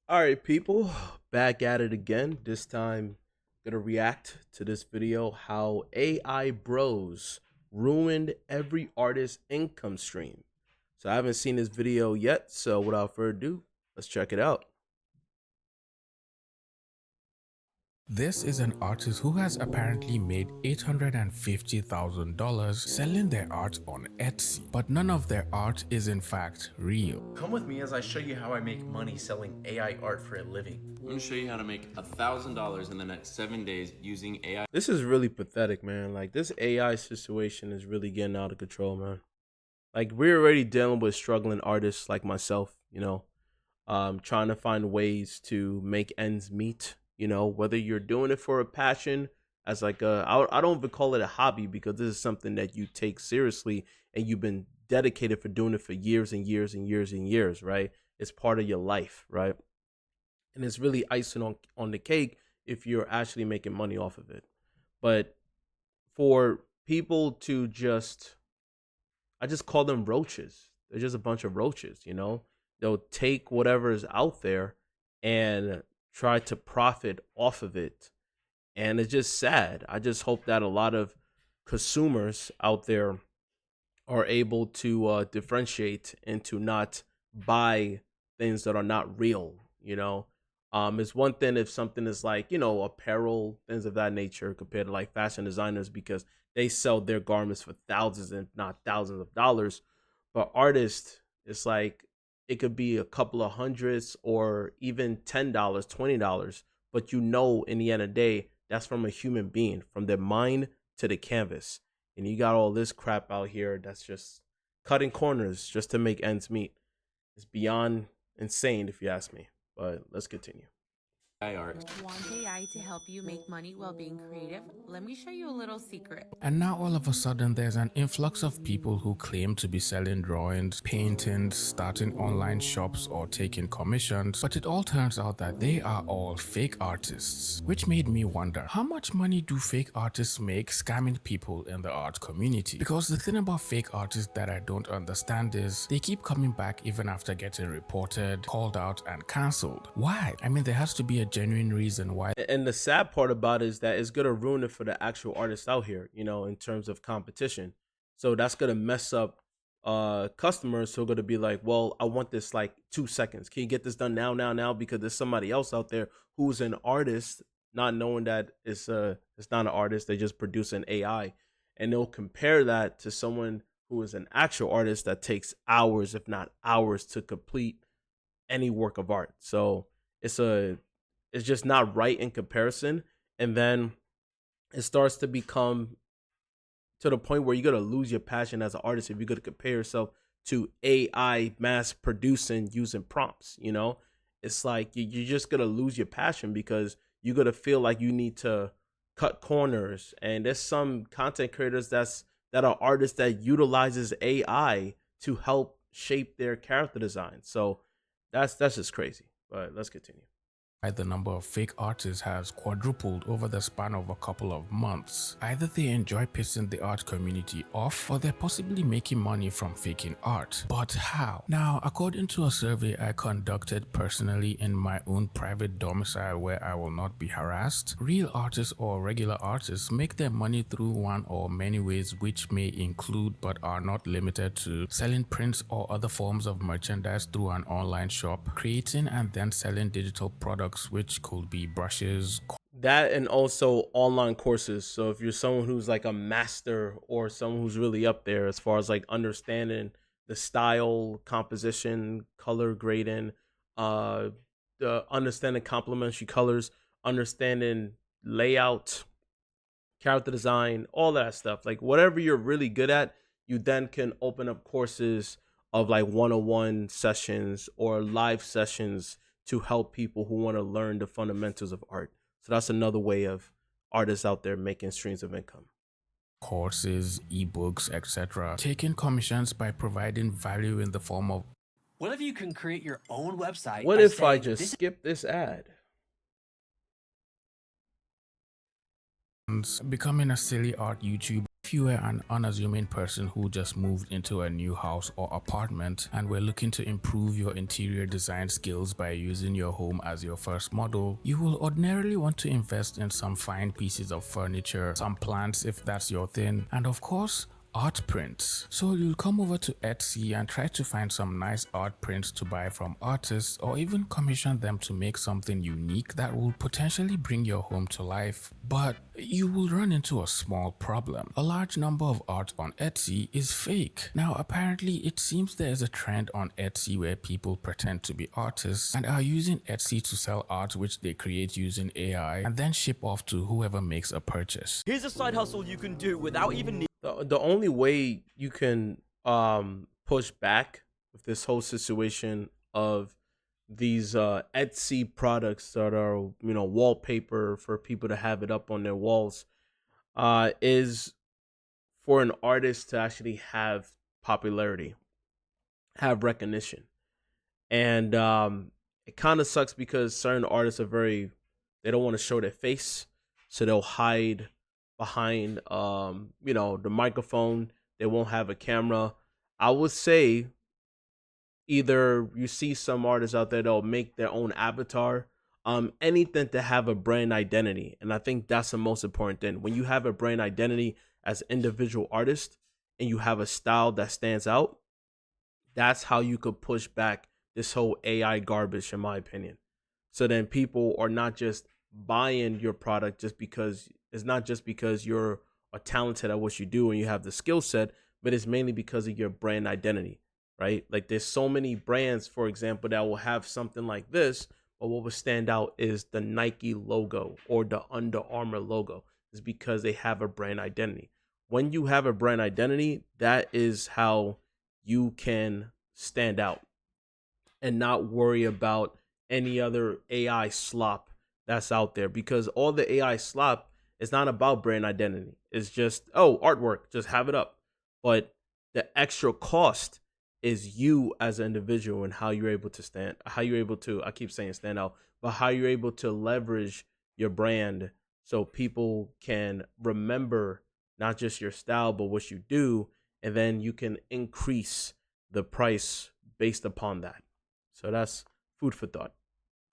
All right, people, back at it again. This time, gonna react to this video how AI bros ruined every artist's income stream. So I haven't seen this video yet, so without further ado, let's check it out. This is an artist who has apparently made $850,000 selling their art on Etsy, but none of their art is in fact real. Come with me as I show you how I make money selling AI art for a living. I'm gonna show you how to make $1,000 in the next 7 days using AI. This is really pathetic, man. Like, this AI situation is really getting out of control, man. Like, we're already dealing with struggling artists like myself, trying to find ways to make ends meet, whether you're doing it for a passion as like I don't even call it a hobby because this is something that you take seriously and you've been dedicated for doing it for years and years and years and years, right? It's part of your life, right? And it's really icing on the cake if you're actually making money off of it. But for people to just, I just call them roaches. They're just a bunch of roaches, They'll take whatever is out there and try to profit off of it. And it's just sad. I just hope that a lot of consumers out there are able to differentiate and to not buy things that are not real. It's one thing if something is like, apparel, things of that nature compared to like fashion designers because they sell their garments for thousands and not thousands of dollars. But artists, it's like it could be a couple of hundreds or even $10, $20. But in the end of the day, that's from a human being, from their mind to the canvas. And you got all this crap out here that's just cutting corners just to make ends meet. It's beyond insane if you ask me. But let's continue. art. Want AI to help you make money while being creative? Let me show you a little secret. And now all of a sudden there's an influx of people who claim to be selling drawings, paintings, starting online shops or taking commissions, but it all turns out that they are all fake artists, which made me wonder, how much money do fake artists make scamming people in the art community? Because the thing about fake artists that I don't understand is they keep coming back even after getting reported, called out and cancelled. Why? I mean, there has to be a genuine reason why. And the sad part about it is that it's gonna ruin it for the actual artists out here, in terms of competition. So that's gonna mess up customers who are gonna be like, well, I want this like 2 seconds. Can you get this done now? Because there's somebody else out there who's an artist, not knowing that it's not an artist, they just produce an AI. And they'll compare that to someone who is an actual artist that takes hours, if not hours, to complete any work of art. So it's just not right in comparison. And then it starts to become to the point where you're going to lose your passion as an artist if you're going to compare yourself to AI mass producing using prompts. It's like you're just going to lose your passion because you're going to feel like you need to cut corners. And there's some content creators that are artists that utilizes AI to help shape their character design. So that's just crazy. But let's continue. The number of fake artists has quadrupled over the span of a couple of months. Either they enjoy pissing the art community off or they're possibly making money from faking art. But how? Now, according to a survey I conducted personally in my own private domicile where I will not be harassed, real artists or regular artists make their money through one or many ways, which may include but are not limited to selling prints or other forms of merchandise through an online shop, creating and then selling digital products, which could be brushes, that, and also online courses. So if you're someone who's like a master or someone who's really up there as far as like understanding the style, composition, color grading, the understanding complementary colors, understanding layout, character design, all that stuff, like whatever you're really good at, you then can open up courses of like one-on-one sessions or live sessions to help people who want to learn the fundamentals of art. So that's another way of artists out there making streams of income. courses, ebooks, etc. Taking commissions by providing value in the form of What if you can create your own website? What by if I saying, just "This skip this ad? becoming a silly art YouTuber if you were an unassuming person who just moved into a new house or apartment and were looking to improve your interior design skills by using your home as your first model, you will ordinarily want to invest in some fine pieces of furniture, some plants if that's your thing, and of course, art prints. So you'll come over to Etsy and try to find some nice art prints to buy from artists, or even commission them to make something unique that will potentially bring your home to life. But you will run into a small problem. A large number of art on Etsy is fake. Now apparently it seems there is a trend on Etsy where people pretend to be artists and are using Etsy to sell art which they create using AI and then ship off to whoever makes a purchase. Here's a side hustle you can do without even The only way you can push back with this whole situation of these Etsy products that are, you know, wallpaper for people to have it up on their walls is for an artist to actually have popularity, have recognition. And it kind of sucks because certain artists are they don't want to show their face, so they'll hide behind you know, the microphone. They won't have a camera. I would say either you see some artists out there that'll make their own avatar, anything to have a brand identity. And I think that's the most important thing. When you have a brand identity as an individual artist and you have a style that stands out, that's how you could push back this whole AI garbage, in my opinion. So then people are not just buying your product just because it's not just because you're talented at what you do and you have the skill set, but it's mainly because of your brand identity, right? Like there's so many brands, for example, that will have something like this, but what will stand out is the Nike logo or the Under Armour logo. Is because they have a brand identity. When you have a brand identity, that is how you can stand out and not worry about any other AI slop that's out there, because all the AI slop is not about brand identity. It's just, oh, artwork, just have it up. But the extra cost is you as an individual and how you're able to I keep saying stand out, but how you're able to leverage your brand so people can remember not just your style, but what you do. And then you can increase the price based upon that. So that's food for thought.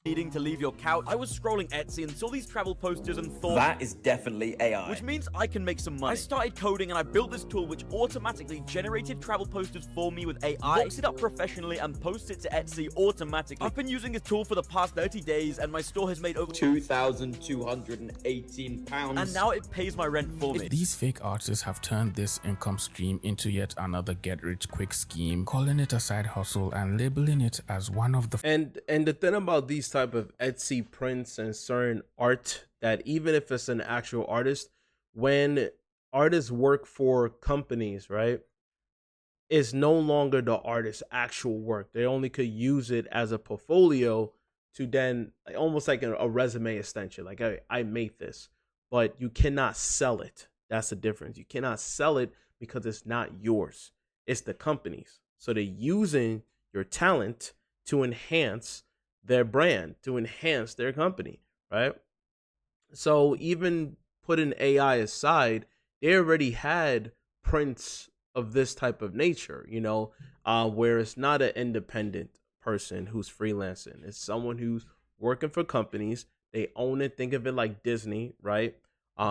needing to leave your couch, I was scrolling Etsy and saw these travel posters and thought, that is definitely AI. which means I can make some money. I started coding and I built this tool which automatically generated travel posters for me with AI, boxed it up professionally and posts it to Etsy automatically. I've been using this tool for the past 30 days and my store has made over £2,218. and now it pays my rent for me. These fake artists have turned this income stream into yet another get-rich-quick scheme, calling it a side hustle and labeling it as one of the And the thing about these type of Etsy prints and certain art, that even if it's an actual artist, when artists work for companies, right, it's no longer the artist's actual work. They only could use it as a portfolio to then almost like a resume extension. Like, I made this, but you cannot sell it. That's the difference. You cannot sell it because it's not yours. It's the company's. So they're using your talent to enhance their brand, to enhance their company, right? So even putting AI aside, they already had prints of this type of nature, you know, where it's not an independent person who's freelancing. It's someone who's working for companies. They own it. Think of it like Disney, right?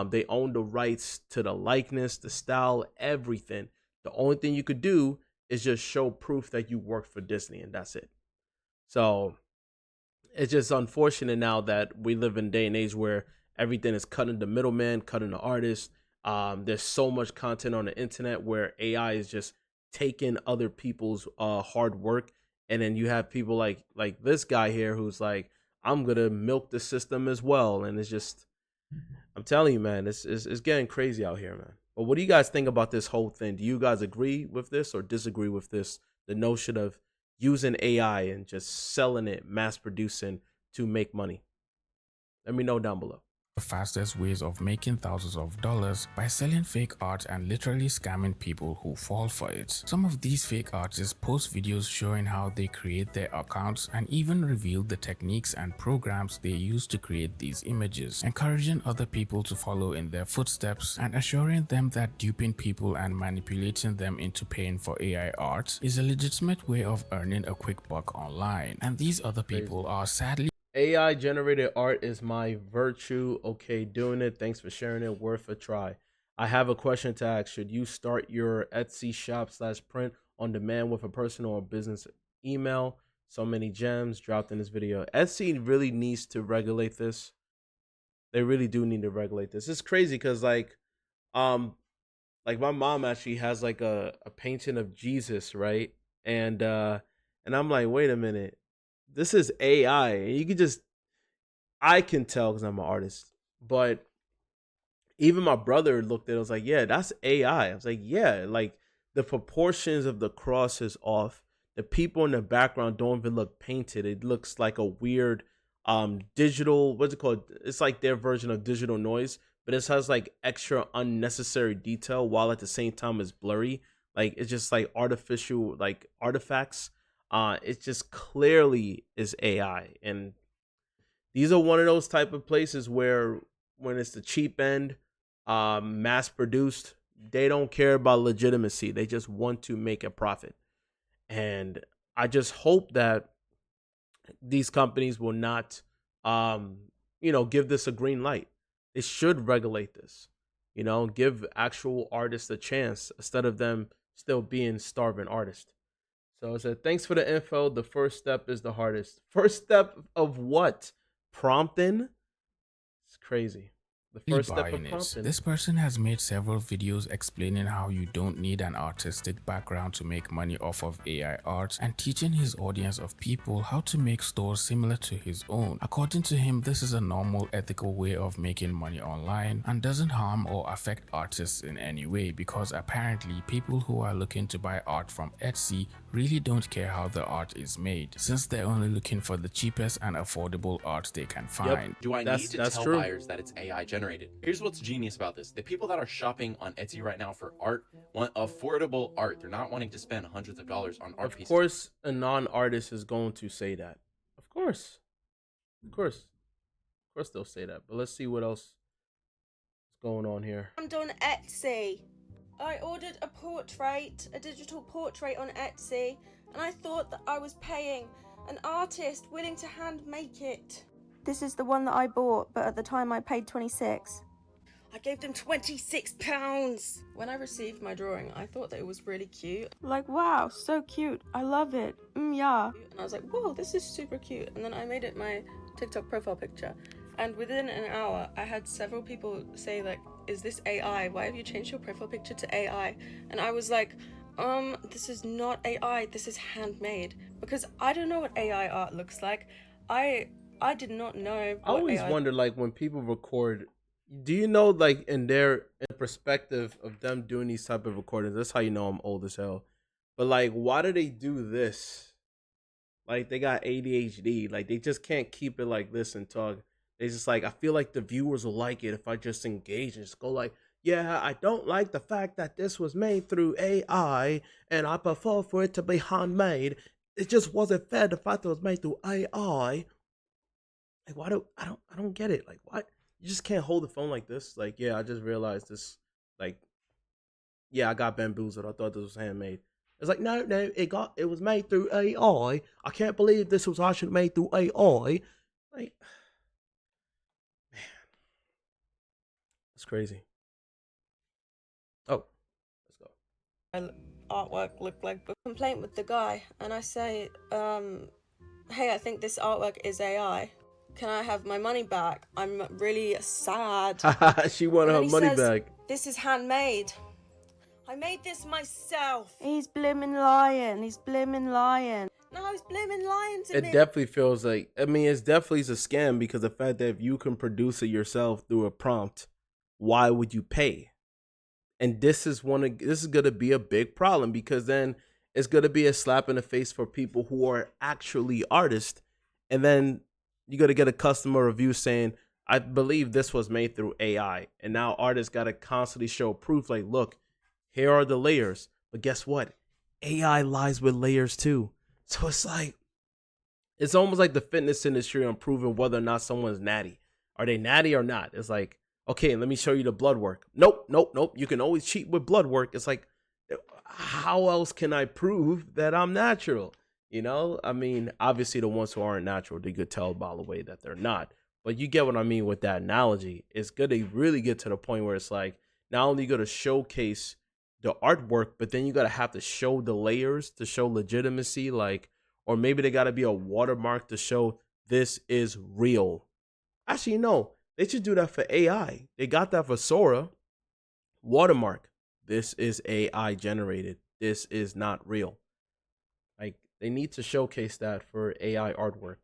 They own the rights to the likeness, the style, everything. The only thing you could do is just show proof that you work for Disney, and that's it. So it's just unfortunate now that we live in a day and age where everything is cutting the middleman, cutting the artist. There's so much content on the internet where AI is just taking other people's hard work, and then you have people like this guy here who's like, I'm gonna milk the system as well, and it's just, I'm telling you, man, it's getting crazy out here, man. But what do you guys think about this whole thing? Do you guys agree with this or disagree with this? The notion of using AI and just selling it, mass producing to make money. Let me know down below. the fastest ways of making thousands of dollars by selling fake art and literally scamming people who fall for it. Some of these fake artists post videos showing how they create their accounts and even reveal the techniques and programs they use to create these images, encouraging other people to follow in their footsteps and assuring them that duping people and manipulating them into paying for AI art is a legitimate way of earning a quick buck online. And these other people are sadly AI generated art is my virtue. Okay, doing it. Thanks for sharing it. Worth a try. I have a question to ask. Should you start your Etsy shop / print on demand with a personal or business email? So many gems dropped in this video. Etsy really needs to regulate this. They really do need to regulate this. It's crazy because like my mom actually has like a painting of Jesus, right? And I'm like, wait a minute. This is AI. And you can just, I can tell because I'm an artist. But even my brother looked at it, was like, yeah, that's AI. I was like, yeah, like the proportions of the cross is off. The people in the background don't even look painted. It looks like a weird digital, what's it called? It's like their version of digital noise, but it has like extra unnecessary detail while at the same time it's blurry. Like it's just like artificial like artifacts. It just clearly is AI. And these are one of those type of places where when it's the cheap end, mass produced, they don't care about legitimacy. They just want to make a profit. And I just hope that these companies will not, give this a green light. They should regulate this, give actual artists a chance instead of them still being starving artists. So it said, thanks for the info. The first step is the hardest. First step of what? Prompting? It's crazy. The first step of prompting. This person has made several videos explaining how you don't need an artistic background to make money off of AI art and teaching his audience of people how to make stores similar to his own. According to him, this is a normal ethical way of making money online and doesn't harm or affect artists in any way because apparently people who are looking to buy art from Etsy really don't care how the art is made since they're only looking for the cheapest and affordable art they can find. Do I need to tell buyers that it's AI generated? Here's what's genius about this. The people that are shopping on Etsy right now for art want affordable art. They're not wanting to spend hundreds of dollars on art pieces. Of course, a non-artist is going to say that. Of course. Of course they'll say that. But let's see what else is going on here. I'm on Etsy. I ordered a digital portrait on Etsy, and I thought that I was paying an artist willing to hand make it. This is the one that I bought, but at the time I paid 26. I gave them £26. When I received my drawing, I thought that it was really cute. Like, wow, so cute. I love it. Yeah. And I was like, whoa, this is super cute. And then I made it my TikTok profile picture. And within an hour, I had several people say, like, is this AI? Why have you changed your profile picture to AI? And I was like, this is not AI. This is handmade. Because I don't know what AI art looks like. I did not know. I always wonder, like, when people record, do you know, like, in perspective of them doing these type of recordings, that's how you know I'm old as hell. But, like, why do they do this? Like, they got ADHD. Like, they just can't keep it like this and talk. They just, like, I feel like the viewers will like it if I just engage and just go, like, yeah, I don't like the fact that this was made through AI, and I prefer for it to be handmade. It just wasn't fair the fact that it was made through AI. Like, I don't get it. Like, what? You just can't hold the phone like this. Like, yeah, I just realized this. Like, yeah, I got bamboozled. I thought this was handmade. It's like, no, it was made through AI. I can't believe this was actually made through AI. Like, man, it's crazy. Oh, let's go. Artwork looked like a complaint with the guy, and I say, hey, I think this artwork is AI. Can I have my money back? I'm really sad. She wanted her money back. This is handmade. I made this myself. He's blimmin' lying. He's blimmin' lying. No, he's blimmin' lying to me. It definitely feels like, I mean, it's definitely a scam because the fact that if you can produce it yourself through a prompt, why would you pay? And this is going to be a big problem because then it's going to be a slap in the face for people who are actually artists. And then you got to get a customer review saying, I believe this was made through AI, and now artists got to constantly show proof. Like, look, here are the layers, but guess what? AI lies with layers too. So it's like, it's almost like the fitness industry on proving whether or not someone's natty. Are they natty or not? It's like, okay, let me show you the blood work. Nope, nope, nope. You can always cheat with blood work. It's like, how else can I prove that I'm natural? You know, I mean, obviously the ones who aren't natural, they could tell by the way that they're not. But you get what I mean with that analogy. It's good to really get to the point where it's like, not only you got to showcase the artwork, but then you got to have to show the layers to show legitimacy. Like, or maybe they got to be a watermark to show this is real. Actually, no, they should do that for AI. They got that for Sora. Watermark. This is AI generated. This is not real. Like, they need to showcase that for AI artwork.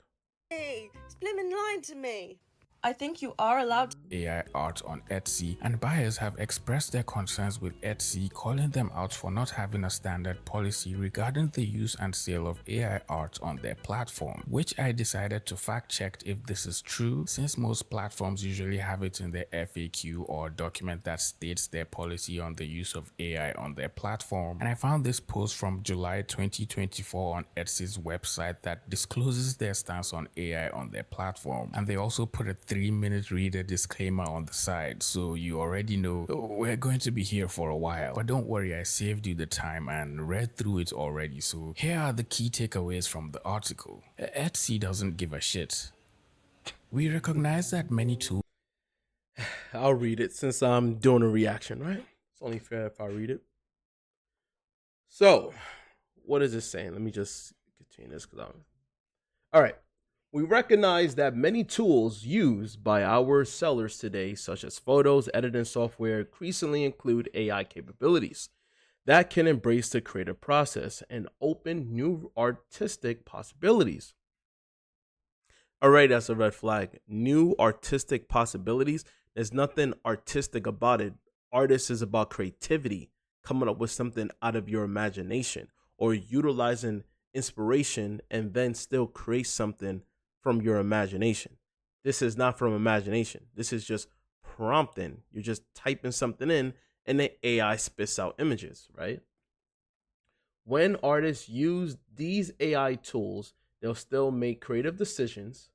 Hey, it's blimmin' lying to me. I think you are allowed to. AI art on Etsy, and buyers have expressed their concerns with Etsy, calling them out for not having a standard policy regarding the use and sale of AI art on their platform, which I decided to fact check if this is true, since most platforms usually have it in their FAQ or document that states their policy on the use of AI on their platform. And I found this post from July 2024 on Etsy's website that discloses their stance on AI on their platform, and they also put a 3-minute reader disclaimer on the side, so you already know we're going to be here for a while. But don't worry, I saved you the time and read through it already, so here are the key takeaways from the article. Etsy doesn't give a shit. We recognize that many tools... I'll read it since I'm doing a reaction, right? It's only fair if I read it. So, what is it saying? Let me just continue this because I'm... All right. We recognize that many tools used by our sellers today, such as photos, editing software, increasingly include AI capabilities that can embrace the creative process and open new artistic possibilities. All right, that's a red flag. New artistic possibilities. There's nothing artistic about it. Artists is about creativity, coming up with something out of your imagination or utilizing inspiration and then still create something from your imagination. This is not from imagination. This is just prompting. You're just typing something in and the AI spits out images, right? When artists use these AI tools, they'll still make creative decisions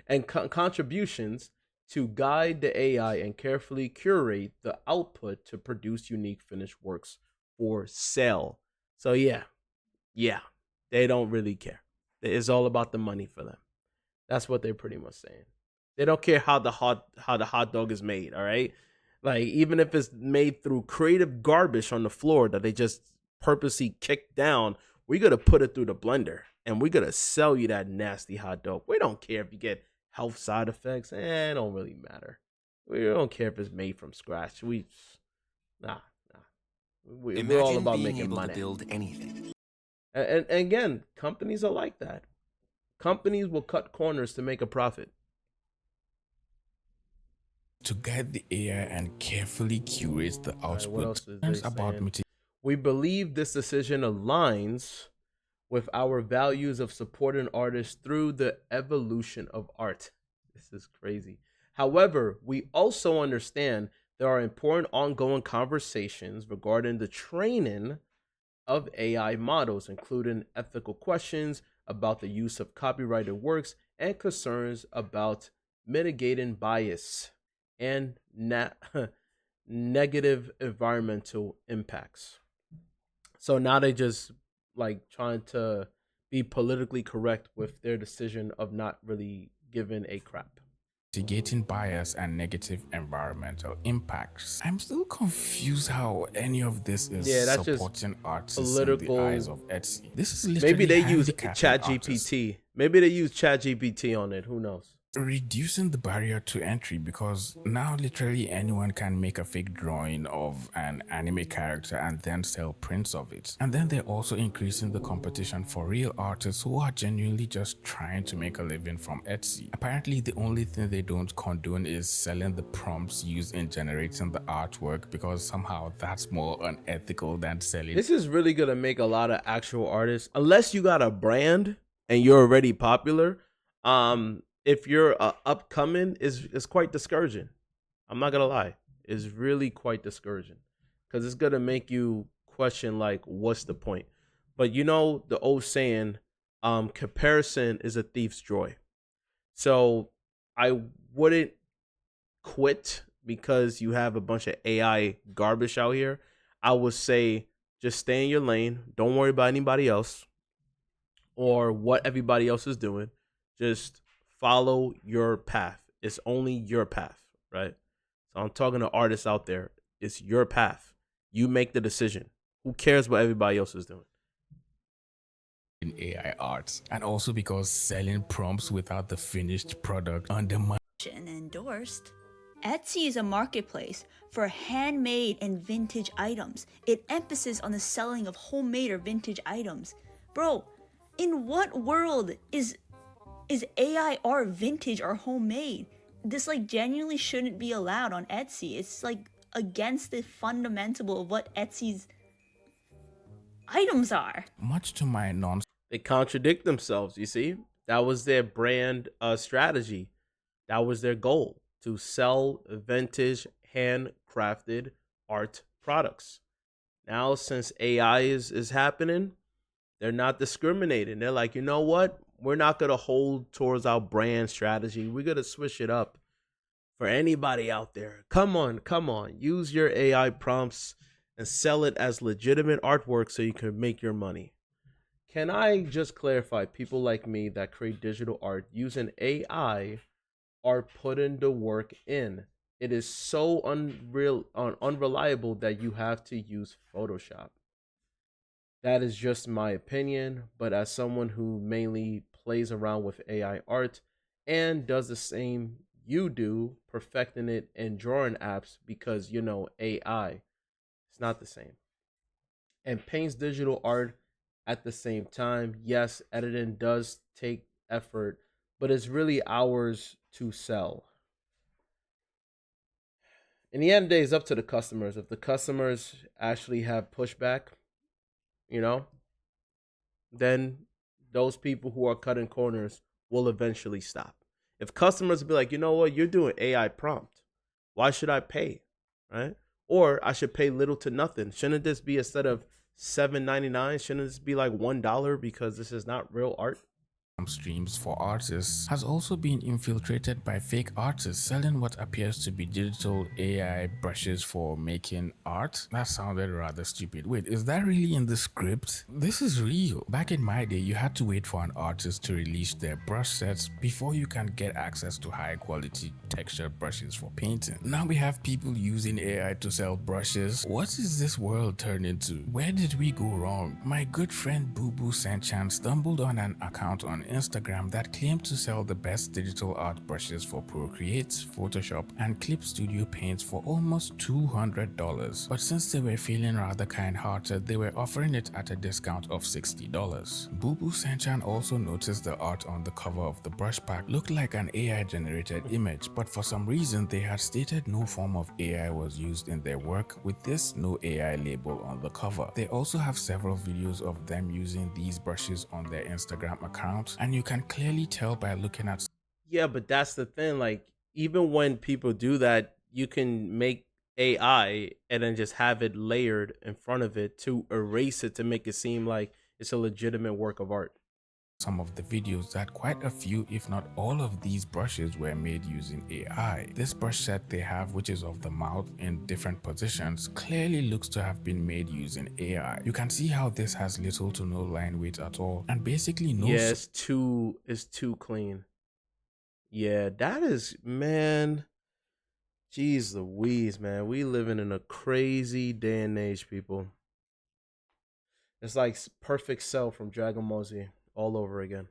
and contributions to guide the AI and carefully curate the output to produce unique finished works for sale. So yeah, they don't really care. It's all about the money for them. That's what they're pretty much saying. They don't care how the hot dog is made, all right? Like, even if it's made through creative garbage on the floor that they just purposely kicked down, we're going to put it through the blender and we're going to sell you that nasty hot dog. We don't care if you get health side effects. It don't really matter. We don't care if it's made from scratch. We're all about making money. To build anything. And again, companies are like that. Companies will cut corners to make a profit. To guide the AI and carefully curate the output. We believe this decision aligns with our values of supporting artists through the evolution of art. This is crazy. However, we also understand there are important ongoing conversations regarding the training of AI models, including ethical questions about the use of copyrighted works and concerns about mitigating bias and negative environmental impacts. So now they just like trying to be politically correct with their decision of not really giving a crap. Mitigating bias and negative environmental impacts. I'm still confused how any of this is supporting artists political... in the eyes of Etsy. This is literally maybe they use ChatGPT. Maybe they use ChatGPT on it. Who knows? Reducing the barrier to entry, because now literally anyone can make a fake drawing of an anime character and then sell prints of it. And then they're also increasing the competition for real artists who are genuinely just trying to make a living from Etsy. Apparently the only thing they don't condone is selling the prompts used in generating the artwork, because somehow that's more unethical than selling. This is really gonna make a lot of actual artists, unless you got a brand and you're already popular. if you're upcoming, is quite discouraging. I'm not gonna lie, it's really quite discouraging because it's gonna make you question like, what's the point? But you know the old saying, comparison is a thief's joy. So I wouldn't quit because you have a bunch of AI garbage out here. I would say just stay in your lane. Don't worry about anybody else or what everybody else is doing. Just follow your path. It's only your path, right? So I'm talking to artists out there. It's your path. You make the decision. Who cares what everybody else is doing? In AI art, and also because selling prompts without the finished product undermines and endorsed. Etsy is a marketplace for handmade and vintage items. It emphasizes on the selling of homemade or vintage items. Bro, in what world is AI art vintage or homemade? This like genuinely shouldn't be allowed on Etsy. It's like against the fundamental of what Etsy's items are. much to my non They contradict themselves, you see? That was their brand strategy. That was their goal, to sell vintage, handcrafted art products. Now, since AI is happening, they're not discriminating. They're like, you know what? We're not going to hold towards our brand strategy. We're going to switch it up for anybody out there. Come on, come on. Use your AI prompts and sell it as legitimate artwork so you can make your money. Can I just clarify, people like me that create digital art using AI are putting the work in. It is so unreliable that you have to use Photoshop. That is just my opinion, but as someone who mainly plays around with AI art and does the same you do, perfecting it in drawing apps because, you know, AI, it's not the same. And paints digital art at the same time. Yes, editing does take effort, but it's really ours to sell. In the end of the day, it's up to the customers. If the customers actually have pushback, you know, then those people who are cutting corners will eventually stop. If customers be like, you know what, you're doing AI prompt, why should I pay, right? Or I should pay little to nothing. Shouldn't this be, instead of $7.99, shouldn't this be like $1 because this is not real art? streams for artists has also been infiltrated by fake artists selling what appears to be digital AI brushes for making art. That sounded rather stupid. Wait, is that really in the script? This is real. Back in my day, you had to wait for an artist to release their brush sets before you can get access to high quality textured brushes for painting. Now we have people using AI to sell brushes. What is this world turned into? Where did we go wrong? My good friend Boo Boo Sanchan stumbled on an account on Instagram that claimed to sell the best digital art brushes for Procreate, Photoshop, and Clip Studio paints for almost $200. But since they were feeling rather kind-hearted, they were offering it at a discount of $60. Boo Boo Sanchan also noticed the art on the cover of the brush pack looked like an AI-generated image, but for some reason they had stated no form of AI was used in their work with this no AI label on the cover. They also have several videos of them using these brushes on their Instagram account, and you can clearly tell by looking at. Yeah, but that's the thing. Like, even when people do that, you can make AI and then just have it layered in front of it to erase it to make it seem like it's a legitimate work of art. Some of the videos that quite a few, if not all of these brushes were made using AI. This brush set they have, which is of the mouth in different positions, clearly looks to have been made using AI. You can see how this has little to no line weight at all, and basically no. Yeah, it's too clean. Yeah, that is, man. Jeez Louise, man. We living in a crazy day and age, people. It's like Perfect Cell from Dragon Ball Z all over again.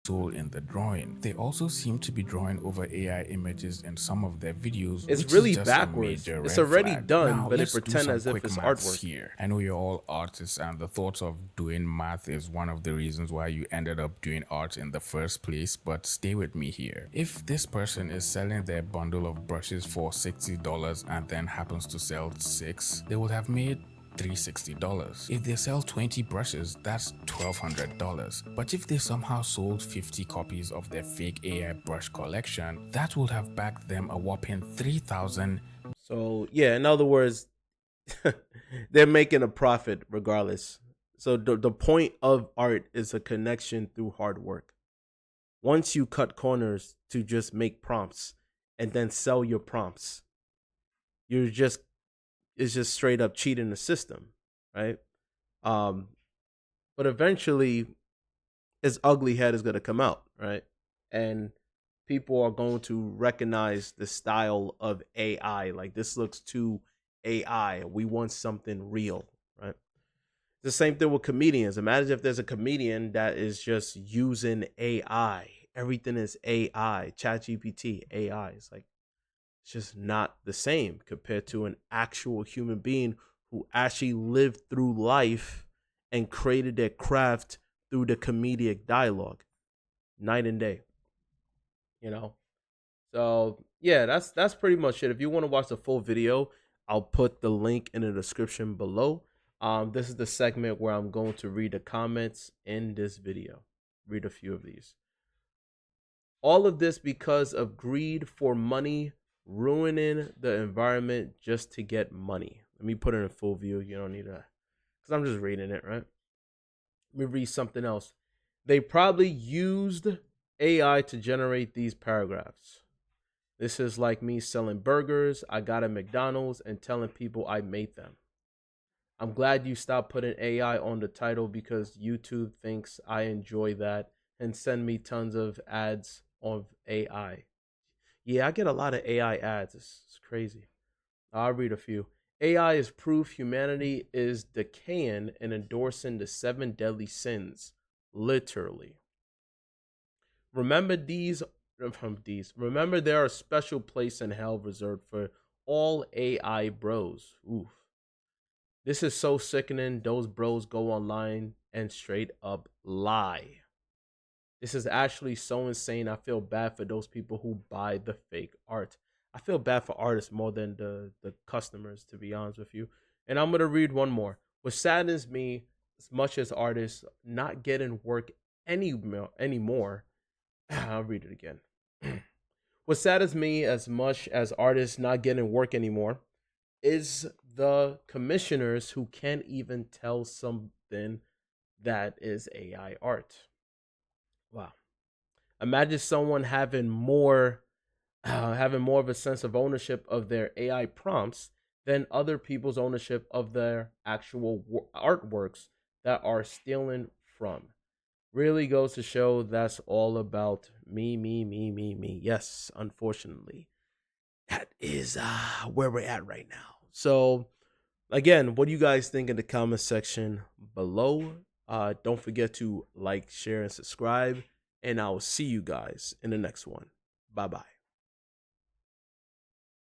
Soul in the drawing. They also seem to be drawing over AI images in some of their videos. It's really backwards. It's already done, now, but they pretend as if it's artwork. Here. I know you're all artists, and the thought of doing math is one of the reasons why you ended up doing art in the first place, but stay with me here. If this person is selling their bundle of brushes for $60 and then happens to sell 6, they would have made $360. If they sell 20 brushes, that's $1,200. But if they somehow sold 50 copies of their fake AI brush collection, that would have backed them a whopping $3,000. So yeah, in other words, they're making a profit regardless. So the point of art is a connection through hard work. Once you cut corners to just make prompts and then sell your prompts, it's just straight up cheating the system, right? But eventually its ugly head is going to come out, right? And people are going to recognize the style of AI. Like, this looks too AI. We want something real, right? The same thing with comedians. Imagine if there's a comedian that is just using AI. Everything is AI, ChatGPT, AI. It's like, it's just not the same compared to an actual human being who actually lived through life and created their craft through the comedic dialogue, night and day. You know? So yeah, that's pretty much it. If you want to watch the full video, I'll put the link in the description below. This is the segment where I'm going to read the comments in this video. Read a few of these. All of this because of greed for money, ruining the environment just to get money. Let me put it in full view. You don't need to, because I'm just reading it, right? Let me read something else. They probably used AI to generate these paragraphs. This is like me selling burgers I got at McDonald's and telling people I made them. I'm glad you stopped putting AI on the title because YouTube thinks I enjoy that and send me tons of ads of AI. Yeah, I get a lot of AI ads. It's crazy. I'll read a few. AI is proof humanity is decaying and endorsing the 7 deadly sins. Literally. Remember Remember there are a special place in hell reserved for all AI bros. Oof. This is so sickening. Those bros go online and straight up lie. This is actually so insane. I feel bad for those people who buy the fake art. I feel bad for artists more than the customers, to be honest with you. And I'm going to read one more. What saddens me as much as artists not getting work anymore. I'll read it again. What saddens me as much as artists not getting work anymore is the commissioners who can't even tell something that is AI art. Wow. Imagine someone having more of a sense of ownership of their AI prompts than other people's ownership of their actual artworks that are stealing from. Really goes to show that's all about me. Yes, unfortunately, that is where we're at right now. So again, what do you guys think in the comment section below? Don't forget to like, share, and subscribe. And I'll see you guys in the next one. Bye-bye.